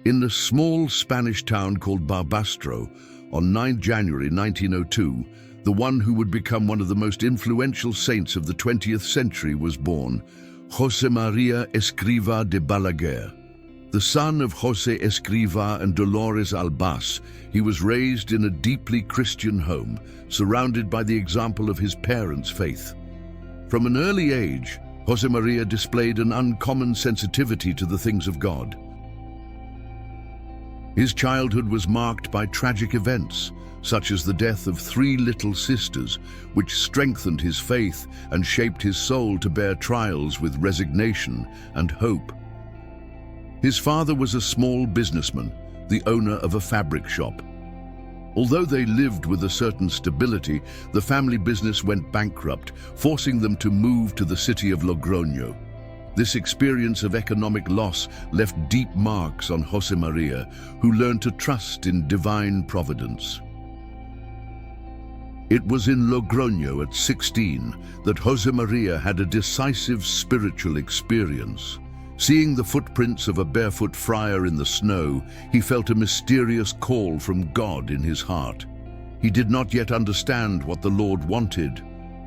In the small Spanish town called Barbastro, on 9 January 1902, the one who would become one of the most influential saints of the 20th century was born, Josemaría Escrivá de Balaguer. The son of José Escrivá and Dolores Albás, he was raised in a deeply Christian home, surrounded by the example of his parents' faith. From an early age, Josemaría displayed an uncommon sensitivity to the things of God. His childhood was marked by tragic events, such as the death of 3 little sisters, which strengthened his faith and shaped his soul to bear trials with resignation and hope. His father was a small businessman, the owner of a fabric shop. Although they lived with a certain stability, the family business went bankrupt, forcing them to move to the city of Logroño. This experience of economic loss left deep marks on Josemaría, who learned to trust in divine providence. It was in Logroño at 16 that Josemaría had a decisive spiritual experience. Seeing the footprints of a barefoot friar in the snow, he felt a mysterious call from God in his heart. He did not yet understand what the Lord wanted,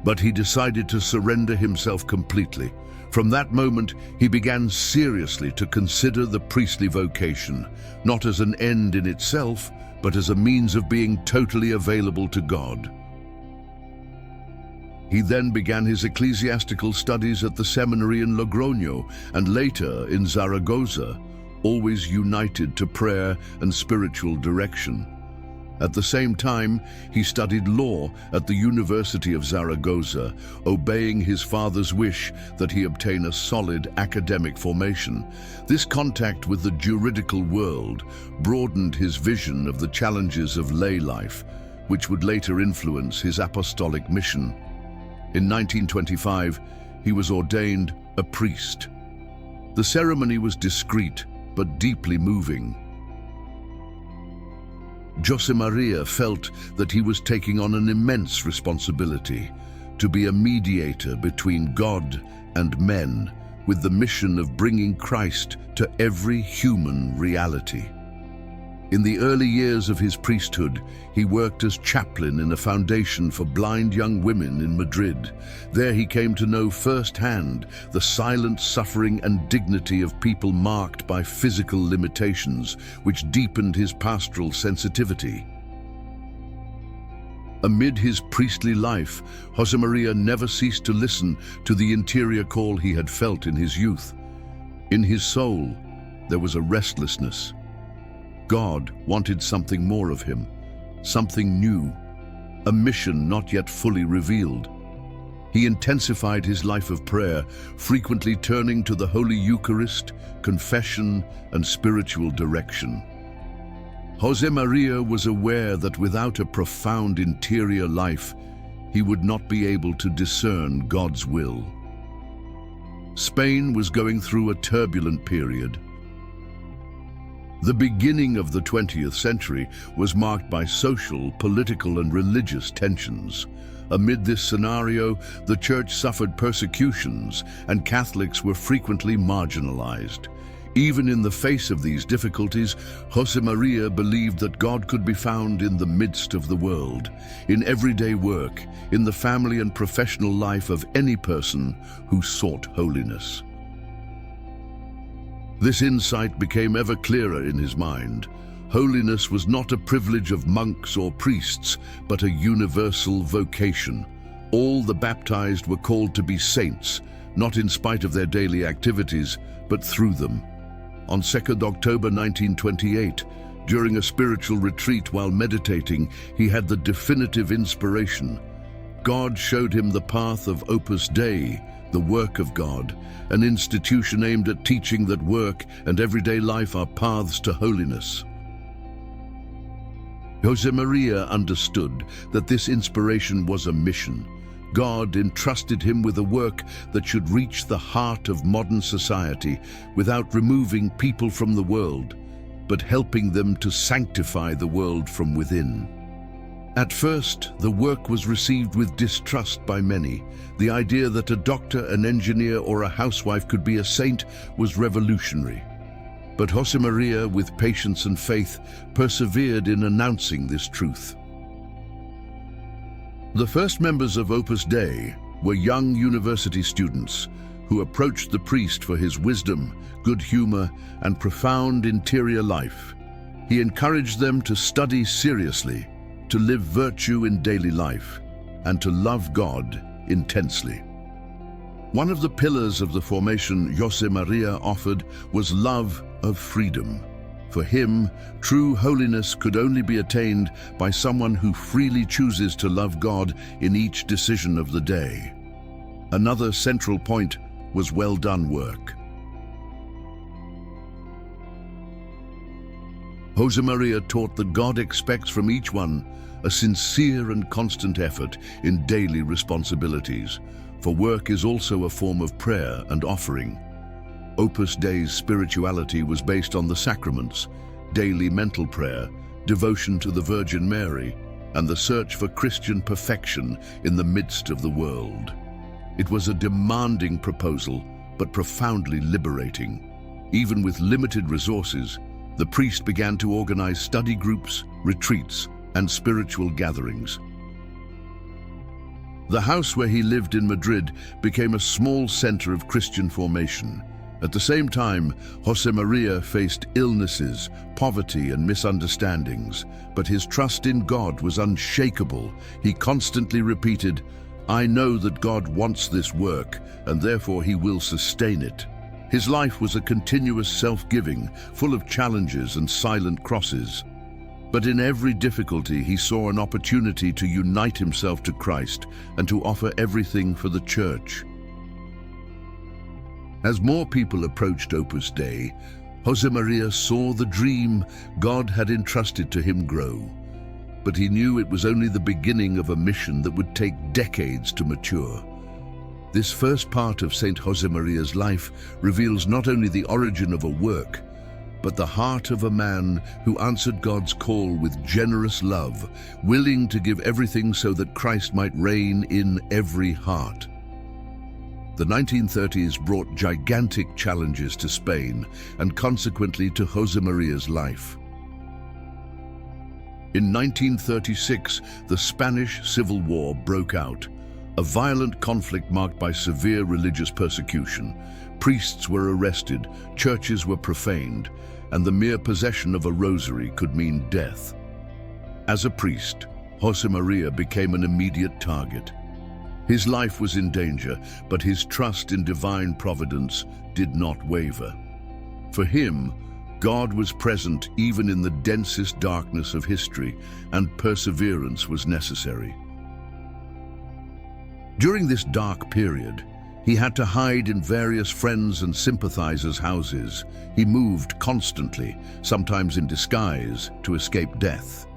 but he decided to surrender himself completely. From that moment, he began seriously to consider the priestly vocation, not as an end in itself, but as a means of being totally available to God. He then began his ecclesiastical studies at the seminary in Logroño and later in Zaragoza, always united to prayer and spiritual direction. At the same time, he studied law at the University of Zaragoza, obeying his father's wish that he obtain a solid academic formation. This contact with the juridical world broadened his vision of the challenges of lay life, which would later influence his apostolic mission. In 1925, he was ordained a priest. The ceremony was discreet but deeply moving. Josemaría felt that he was taking on an immense responsibility to be a mediator between God and men, with the mission of bringing Christ to every human reality. In the early years of his priesthood, he worked as chaplain in a foundation for blind young women in Madrid. There he came to know firsthand the silent suffering and dignity of people marked by physical limitations, which deepened his pastoral sensitivity. Amid his priestly life, Josemaría never ceased to listen to the interior call he had felt in his youth. In his soul, there was a restlessness. God wanted something more of him, something new, a mission not yet fully revealed. He intensified his life of prayer, frequently turning to the Holy Eucharist, confession, and spiritual direction. Josemaría was aware that without a profound interior life, he would not be able to discern God's will. Spain was going through a turbulent period. The beginning of the 20th century was marked by social, political, and religious tensions. Amid this scenario, the Church suffered persecutions, and Catholics were frequently marginalized. Even in the face of these difficulties, Josemaría believed that God could be found in the midst of the world, in everyday work, in the family and professional life of any person who sought holiness. This insight became ever clearer in his mind. Holiness was not a privilege of monks or priests, but a universal vocation. All the baptized were called to be saints, not in spite of their daily activities, but through them. On 2nd October 1928, during a spiritual retreat while meditating, he had the definitive inspiration. God showed him the path of Opus Dei, the work of God, an institution aimed at teaching that work and everyday life are paths to holiness. Josemaría understood that this inspiration was a mission. God entrusted him with a work that should reach the heart of modern society without removing people from the world, but helping them to sanctify the world from within. At first, the work was received with distrust by many. The idea that a doctor, an engineer, or a housewife could be a saint was revolutionary. But Josemaría, with patience and faith, persevered in announcing this truth. The first members of Opus Dei were young university students who approached the priest for his wisdom, good humor, and profound interior life. He encouraged them to study seriously, to live virtue in daily life, and to love God intensely. One of the pillars of the formation Josemaría offered was love of freedom. For him, true holiness could only be attained by someone who freely chooses to love God in each decision of the day. Another central point was well-done work. Josemaría taught that God expects from each one a sincere and constant effort in daily responsibilities, for work is also a form of prayer and offering. Opus Dei's spirituality was based on the sacraments, daily mental prayer, devotion to the Virgin Mary, and the search for Christian perfection in the midst of the world. It was a demanding proposal, but profoundly liberating. Even with limited resources, the priest began to organize study groups, retreats, and spiritual gatherings. The house where he lived in Madrid became a small center of Christian formation. At the same time, Josemaría faced illnesses, poverty, and misunderstandings, but his trust in God was unshakable. He constantly repeated, "I know that God wants this work, and therefore he will sustain it." His life was a continuous self-giving, full of challenges and silent crosses. But in every difficulty, he saw an opportunity to unite himself to Christ and to offer everything for the Church. As more people approached Opus Dei, Josemaría saw the dream God had entrusted to him grow. But he knew it was only the beginning of a mission that would take decades to mature. This first part of Saint Josemaría's life reveals not only the origin of a work, but the heart of a man who answered God's call with generous love, willing to give everything so that Christ might reign in every heart. The 1930s brought gigantic challenges to Spain and consequently to Josemaría's life. In 1936, the Spanish Civil War broke out, a violent conflict marked by severe religious persecution. Priests were arrested, churches were profaned, and the mere possession of a rosary could mean death. As a priest, Josemaría became an immediate target. His life was in danger, but his trust in divine providence did not waver. For him, God was present even in the densest darkness of history, and perseverance was necessary. During this dark period, he had to hide in various friends and sympathizers' houses. He moved constantly, sometimes in disguise, to escape death.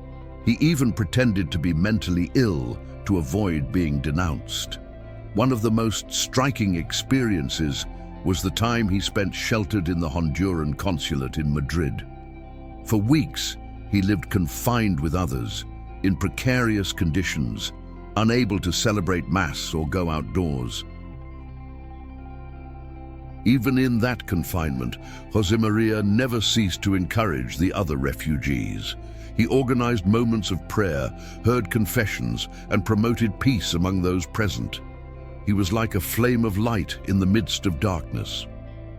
He even pretended to be mentally ill to avoid being denounced. One of the most striking experiences was the time he spent sheltered in the Honduran consulate in Madrid. For weeks, he lived confined with others, in precarious conditions, unable to celebrate Mass or go outdoors. Even in that confinement, Josemaría never ceased to encourage the other refugees. He organized moments of prayer, heard confessions, and promoted peace among those present. He was like a flame of light in the midst of darkness.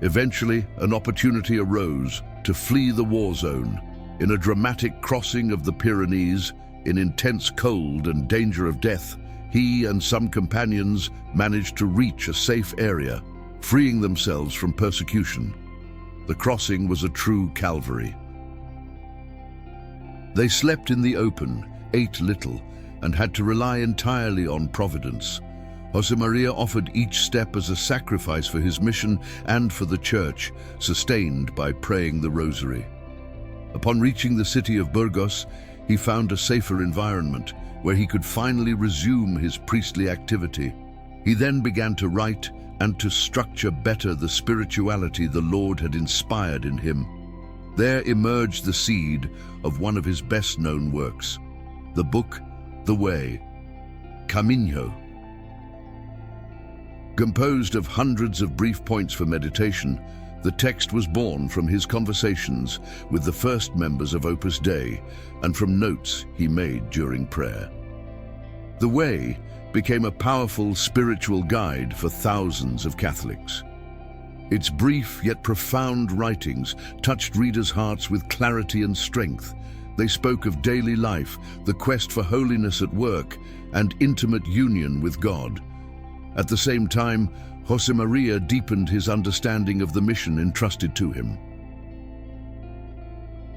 Eventually, an opportunity arose to flee the war zone. In a dramatic crossing of the Pyrenees, in intense cold and danger of death, he and some companions managed to reach a safe area, freeing themselves from persecution. The crossing was a true Calvary. They slept in the open, ate little, and had to rely entirely on providence. Josemaría offered each step as a sacrifice for his mission and for the Church, sustained by praying the Rosary. Upon reaching the city of Burgos, he found a safer environment where he could finally resume his priestly activity. He then began to write and to structure better the spirituality the Lord had inspired in him. There emerged the seed of one of his best-known works, the book, The Way, Camino. Composed of hundreds of brief points for meditation, The text was born from his conversations with the first members of Opus Dei and from notes he made during prayer. The Way became a powerful spiritual guide for thousands of Catholics. Its brief yet profound writings touched readers' hearts with clarity and strength. They spoke of daily life, the quest for holiness at work, and intimate union with God. At the same time, Josemaría deepened his understanding of the mission entrusted to him.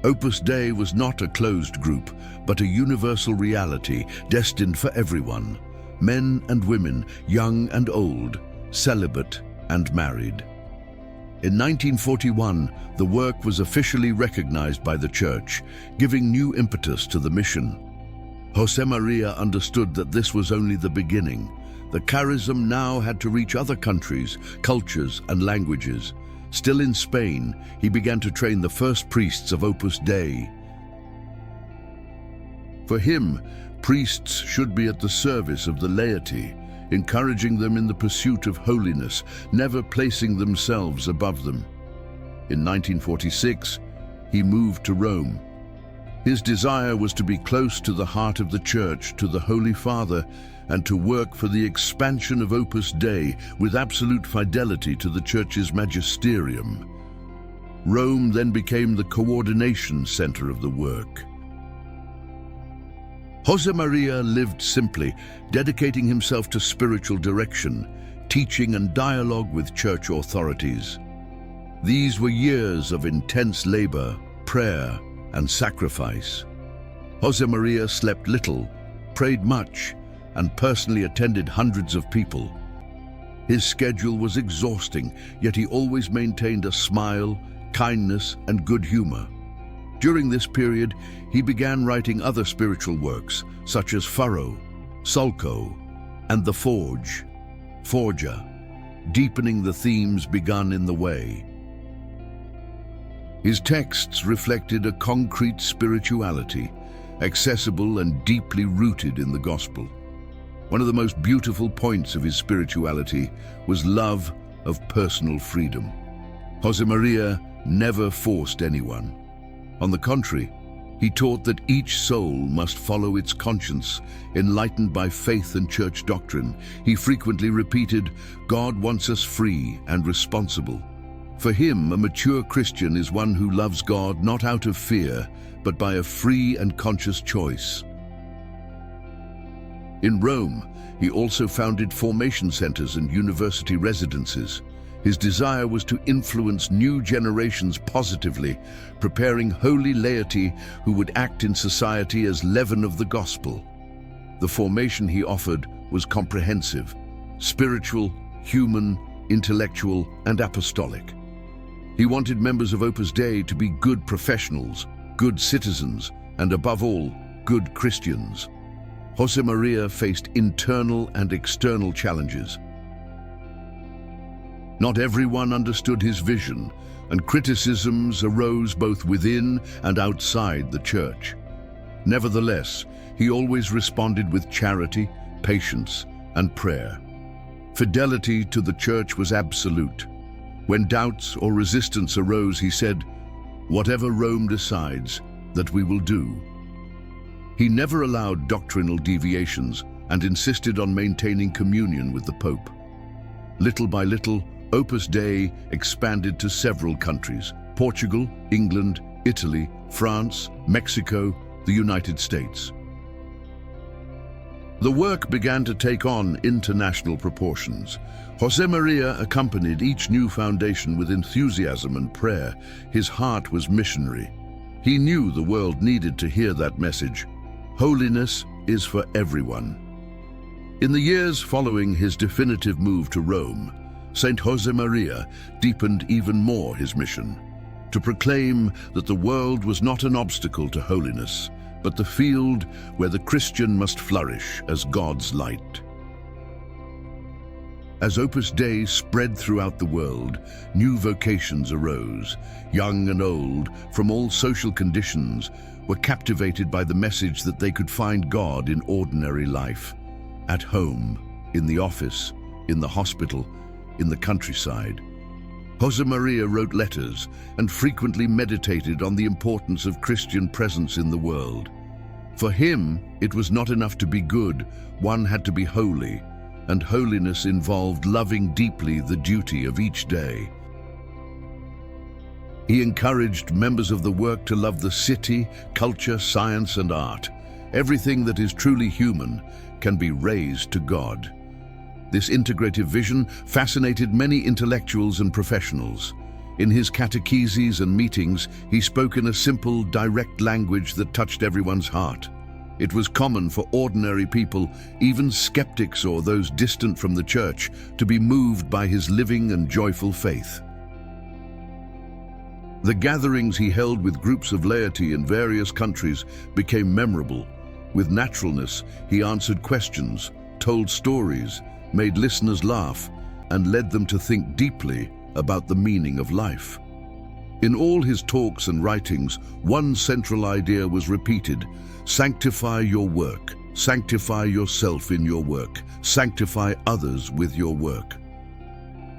Opus Dei was not a closed group, but a universal reality destined for everyone, men and women, young and old, celibate and married. In 1941, the work was officially recognized by the Church, giving new impetus to the mission. Josemaría understood that this was only the beginning. The charism now had to reach other countries, cultures, and languages. Still in Spain, he began to train the first priests of Opus Dei. For him, priests should be at the service of the laity, encouraging them in the pursuit of holiness, never placing themselves above them. In 1946, he moved to Rome. His desire was to be close to the heart of the Church, to the Holy Father, and to work for the expansion of Opus Dei with absolute fidelity to the Church's magisterium. Rome then became the coordination center of the work. Josemaría lived simply, dedicating himself to spiritual direction, teaching and dialogue with church authorities. These were years of intense labor, prayer, and sacrifice. Josemaría slept little, prayed much, and personally attended hundreds of people. His schedule was exhausting, yet he always maintained a smile, kindness, and good humor. During this period, he began writing other spiritual works, such as Furrow, Sulco, and The Forger, deepening the themes begun in The Way. His texts reflected a concrete spirituality, accessible and deeply rooted in the gospel. One of the most beautiful points of his spirituality was love of personal freedom. Josemaría never forced anyone. On the contrary, he taught that each soul must follow its conscience, enlightened by faith and church doctrine. He frequently repeated, "God wants us free and responsible." For him, a mature Christian is one who loves God not out of fear, but by a free and conscious choice. In Rome, he also founded formation centers and university residences. His desire was to influence new generations positively, preparing holy laity who would act in society as leaven of the gospel. The formation he offered was comprehensive, spiritual, human, intellectual, and apostolic. He wanted members of Opus Dei to be good professionals, good citizens, and above all, good Christians. Josemaría faced internal and external challenges. Not everyone understood his vision, and criticisms arose both within and outside the church. Nevertheless, he always responded with charity, patience, and prayer. Fidelity to the church was absolute. When doubts or resistance arose, he said, "Whatever Rome decides, that we will do." He never allowed doctrinal deviations and insisted on maintaining communion with the Pope. Little by little, Opus Dei expanded to several countries: Portugal, England, Italy, France, Mexico, the United States. The work began to take on international proportions. Josemaría accompanied each new foundation with enthusiasm and prayer. His heart was missionary. He knew the world needed to hear that message. Holiness is for everyone. In the years following his definitive move to Rome, Saint Josemaría deepened even more his mission, to proclaim that the world was not an obstacle to holiness, but the field where the Christian must flourish as God's light. As Opus Dei spread throughout the world, new vocations arose. Young and old, from all social conditions, were captivated by the message that they could find God in ordinary life, at home, in the office, in the hospital, in the countryside. Josemaría wrote letters and frequently meditated on the importance of Christian presence in the world. For him, it was not enough to be good, one had to be holy, and holiness involved loving deeply the duty of each day. He encouraged members of the work to love the city, culture, science, and art. Everything that is truly human can be raised to God. This integrative vision fascinated many intellectuals and professionals. In his catecheses and meetings, he spoke in a simple, direct language that touched everyone's heart. It was common for ordinary people, even skeptics or those distant from the church, to be moved by his living and joyful faith. The gatherings he held with groups of laity in various countries became memorable. With naturalness, he answered questions, told stories, made listeners laugh, and led them to think deeply about the meaning of life. In all his talks and writings, one central idea was repeated: sanctify your work, sanctify yourself in your work, sanctify others with your work.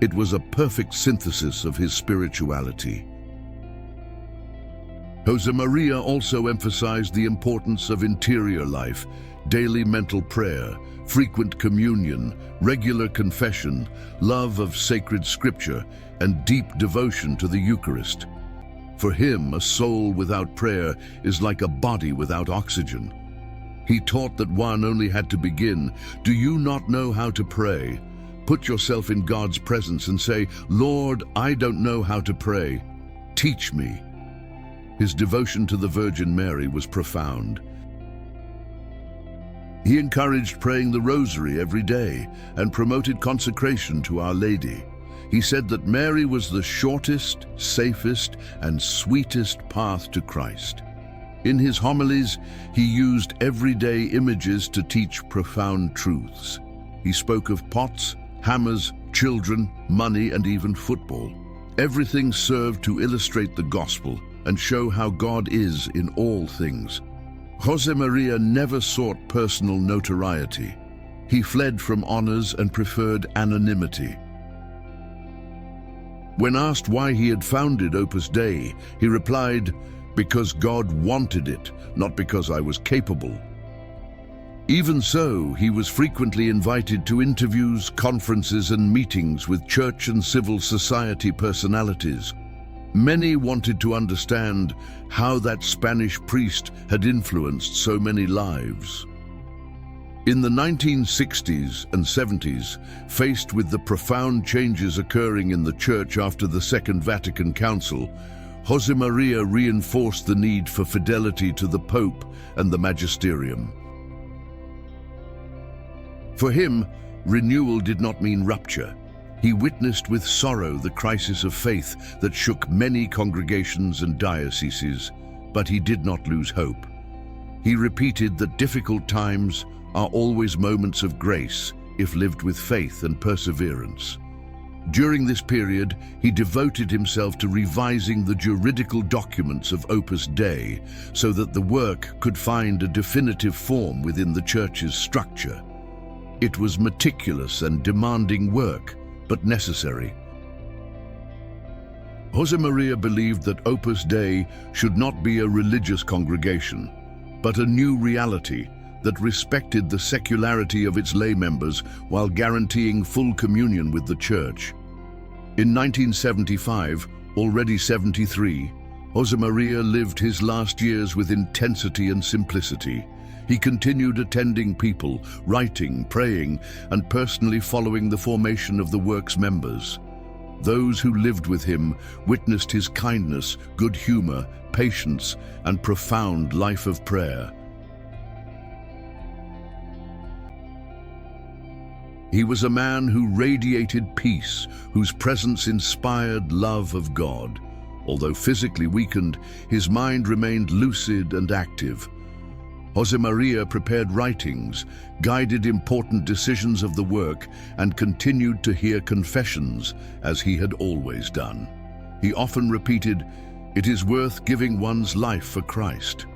It was a perfect synthesis of his spirituality. Josemaría also emphasized the importance of interior life, daily mental prayer, frequent communion, regular confession, love of sacred scripture, and deep devotion to the Eucharist. For him, a soul without prayer is like a body without oxygen. He taught that one only had to begin. Do you not know how to pray? Put yourself in God's presence and say, Lord, I don't know how to pray. Teach me. His devotion to the Virgin Mary was profound. He encouraged praying the Rosary every day and promoted consecration to Our Lady. He said that Mary was the shortest, safest, and sweetest path to Christ. In his homilies, he used everyday images to teach profound truths. He spoke of pots, hammers, children, money, and even football. Everything served to illustrate the gospel and show how God is in all things. Josemaría never sought personal notoriety. He fled from honors and preferred anonymity. When asked why he had founded Opus Dei, he replied, "Because God wanted it, not because I was capable." Even so, he was frequently invited to interviews, conferences, and meetings with church and civil society personalities. Many wanted to understand how that Spanish priest had influenced so many lives. In the 1960s and 70s, faced with the profound changes occurring in the Church after the Second Vatican Council, Josemaría reinforced the need for fidelity to the Pope and the Magisterium. For him, renewal did not mean rupture. He witnessed with sorrow the crisis of faith that shook many congregations and dioceses, but he did not lose hope. He repeated that difficult times are always moments of grace if lived with faith and perseverance. During this period, he devoted himself to revising the juridical documents of Opus Dei so that the work could find a definitive form within the Church's structure. It was meticulous and demanding work, but necessary. Josemaría believed that Opus Dei should not be a religious congregation, but a new reality that respected the secularity of its lay members while guaranteeing full communion with the Church. In 1975, already 73, Josemaría lived his last years with intensity and simplicity. He continued attending people, writing, praying, and personally following the formation of the work's members. Those who lived with him witnessed his kindness, good humor, patience, and profound life of prayer. He was a man who radiated peace, whose presence inspired love of God. Although physically weakened, his mind remained lucid and active. Josemaría prepared writings, guided important decisions of the work, and continued to hear confessions, as he had always done. He often repeated, "It is worth giving one's life for Christ."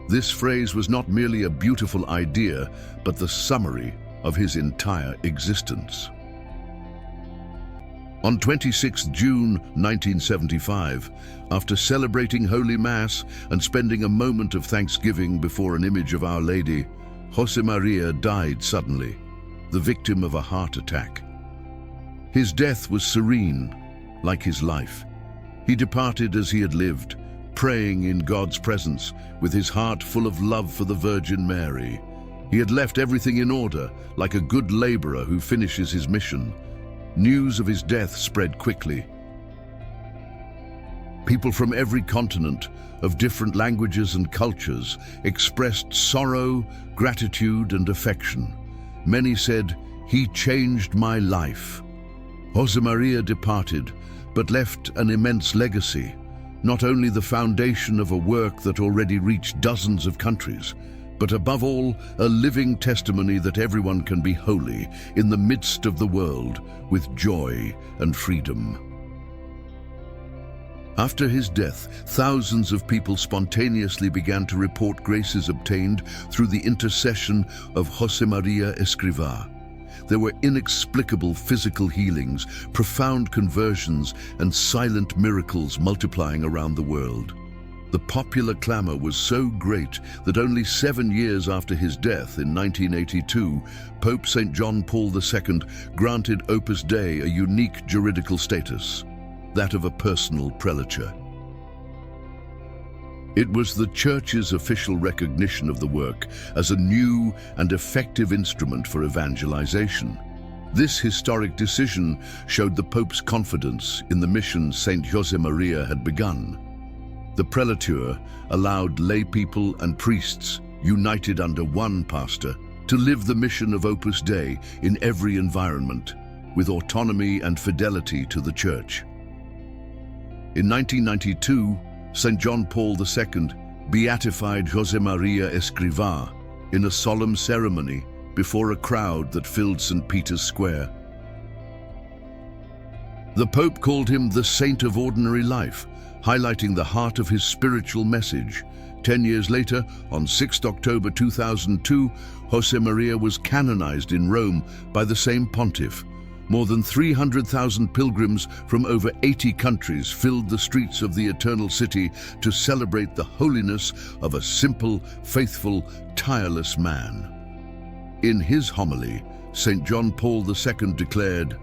This phrase was not merely a beautiful idea, but the summary of his entire existence. On 26 June 1975, after celebrating Holy Mass and spending a moment of thanksgiving before an image of Our Lady, Josemaría died suddenly, the victim of a heart attack. His death was serene, like his life. He departed as he had lived, praying in God's presence, with his heart full of love for the Virgin Mary. He had left everything in order, like a good laborer who finishes his mission. News of his death spread quickly. People from every continent, of different languages and cultures, expressed sorrow, gratitude, and affection. Many said, "He changed my life." Josemaría departed, but left an immense legacy, not only the foundation of a work that already reached dozens of countries, but above all, a living testimony that everyone can be holy in the midst of the world with joy and freedom. After his death, thousands of people spontaneously began to report graces obtained through the intercession of Josemaría Escrivá. There were inexplicable physical healings, profound conversions, and silent miracles multiplying around the world. The popular clamor was so great that only 7 years after his death in 1982, Pope Saint John Paul II granted Opus Dei a unique juridical status, that of a personal prelature. It was the Church's official recognition of the work as a new and effective instrument for evangelization. This historic decision showed the Pope's confidence in the mission Saint Josemaría had begun. The prelature allowed lay people and priests, united under one pastor, to live the mission of Opus Dei in every environment, with autonomy and fidelity to the Church. In 1992, Saint John Paul II beatified Josemaría Escrivá in a solemn ceremony before a crowd that filled St. Peter's Square. The Pope called him the Saint of Ordinary Life, highlighting the heart of his spiritual message. 10 years later, on 6 October 2002, Josemaría was canonized in Rome by the same pontiff. More than 300,000 pilgrims from over 80 countries filled the streets of the Eternal City to celebrate the holiness of a simple, faithful, tireless man. In his homily, St. John Paul II declared,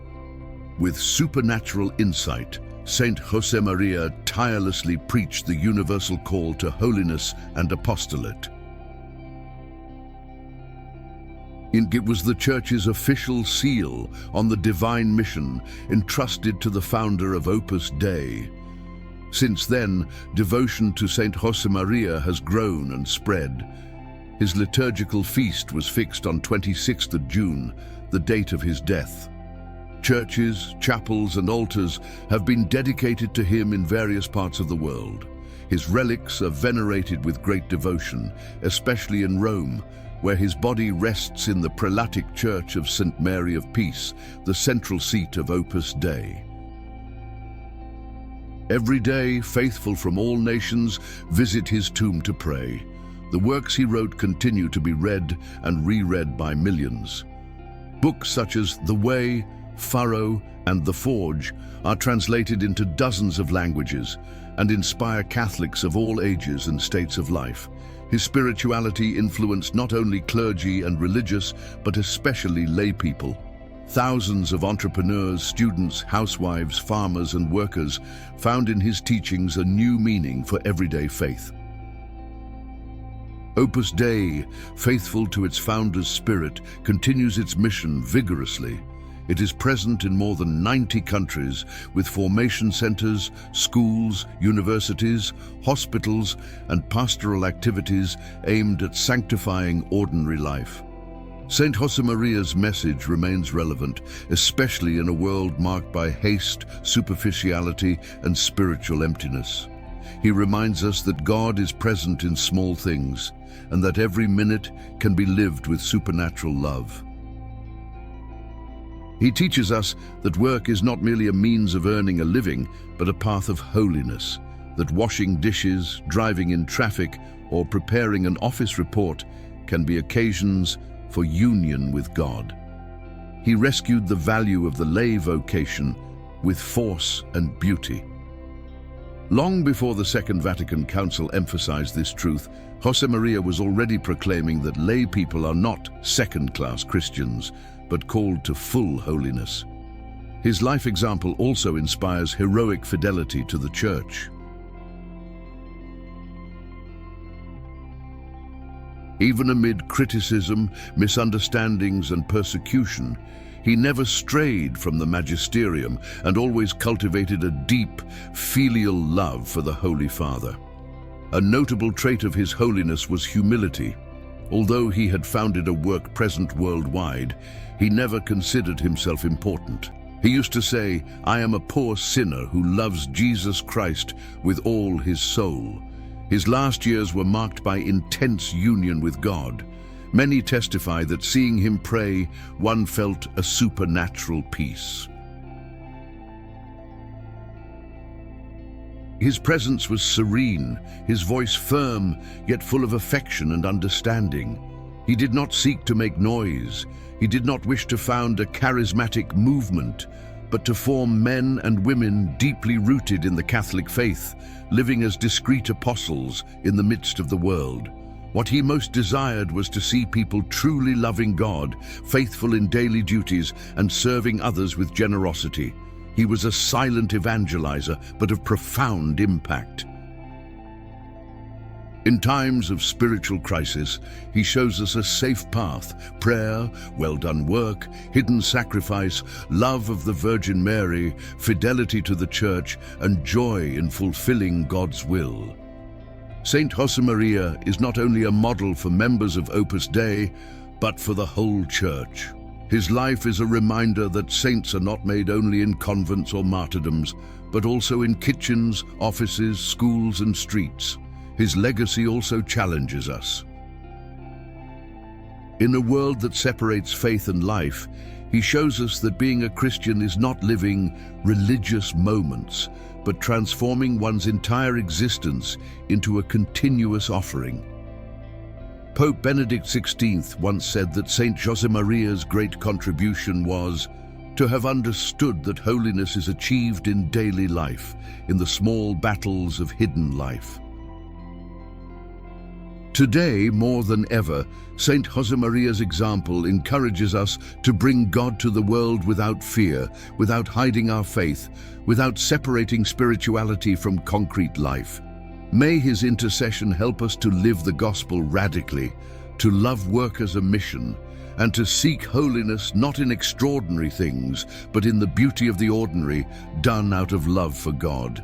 "With supernatural insight, Saint Josemaría tirelessly preached the universal call to holiness and apostolate." It was the Church's official seal on the divine mission entrusted to the founder of Opus Dei. Since then, devotion to Saint Josemaría has grown and spread. His liturgical feast was fixed on 26th of June, the date of his death. Churches, chapels, and altars have been dedicated to him in various parts of the world. His relics are venerated with great devotion, especially in Rome, where his body rests in the prelatic church of St. Mary of Peace, the central seat of Opus Dei. Every day, faithful from all nations visit his tomb to pray. The works he wrote continue to be read and reread by millions. Books such as The Way, Furrow, and The Forge are translated into dozens of languages and inspire Catholics of all ages and states of life. His spirituality influenced not only clergy and religious, but especially lay people. Thousands of entrepreneurs, students, housewives, farmers, and workers found in his teachings a new meaning for everyday faith. Opus Dei, faithful to its founder's spirit, continues its mission vigorously. It is present in more than 90 countries with formation centers, schools, universities, hospitals, and pastoral activities aimed at sanctifying ordinary life. Saint Josemaría's message remains relevant, especially in a world marked by haste, superficiality, and spiritual emptiness. He reminds us that God is present in small things, and that every minute can be lived with supernatural love. He teaches us that work is not merely a means of earning a living, but a path of holiness, that washing dishes, driving in traffic, or preparing an office report can be occasions for union with God. He rescued the value of the lay vocation, with force and beauty. Long before the Second Vatican Council emphasized this truth, Josemaría was already proclaiming that lay people are not second-class Christians, but called to full holiness. His life example also inspires heroic fidelity to the Church. Even amid criticism, misunderstandings, and persecution, he never strayed from the magisterium and always cultivated a deep, filial love for the Holy Father. A notable trait of his holiness was humility. Although he had founded a work present worldwide, he never considered himself important. He used to say, "I am a poor sinner who loves Jesus Christ with all his soul." His last years were marked by intense union with God. Many testify that seeing him pray, one felt a supernatural peace. His presence was serene, his voice firm, yet full of affection and understanding. He did not seek to make noise. He did not wish to found a charismatic movement, but to form men and women deeply rooted in the Catholic faith, living as discreet apostles in the midst of the world. What he most desired was to see people truly loving God, faithful in daily duties, and serving others with generosity. He was a silent evangelizer, but of profound impact. In times of spiritual crisis, he shows us a safe path: prayer, well-done work, hidden sacrifice, love of the Virgin Mary, fidelity to the Church, and joy in fulfilling God's will. Saint Josemaría is not only a model for members of Opus Dei, but for the whole Church. His life is a reminder that saints are not made only in convents or martyrdoms, but also in kitchens, offices, schools, and streets. His legacy also challenges us. In a world that separates faith and life, he shows us that being a Christian is not living religious moments, but transforming one's entire existence into a continuous offering. Pope Benedict XVI once said that Saint Josemaria's great contribution was to have understood that holiness is achieved in daily life, in the small battles of hidden life. Today, more than ever, Saint Josemaria's example encourages us to bring God to the world without fear, without hiding our faith, without separating spirituality from concrete life. May his intercession help us to live the gospel radically, to love work as a mission, and to seek holiness not in extraordinary things, but in the beauty of the ordinary, done out of love for God.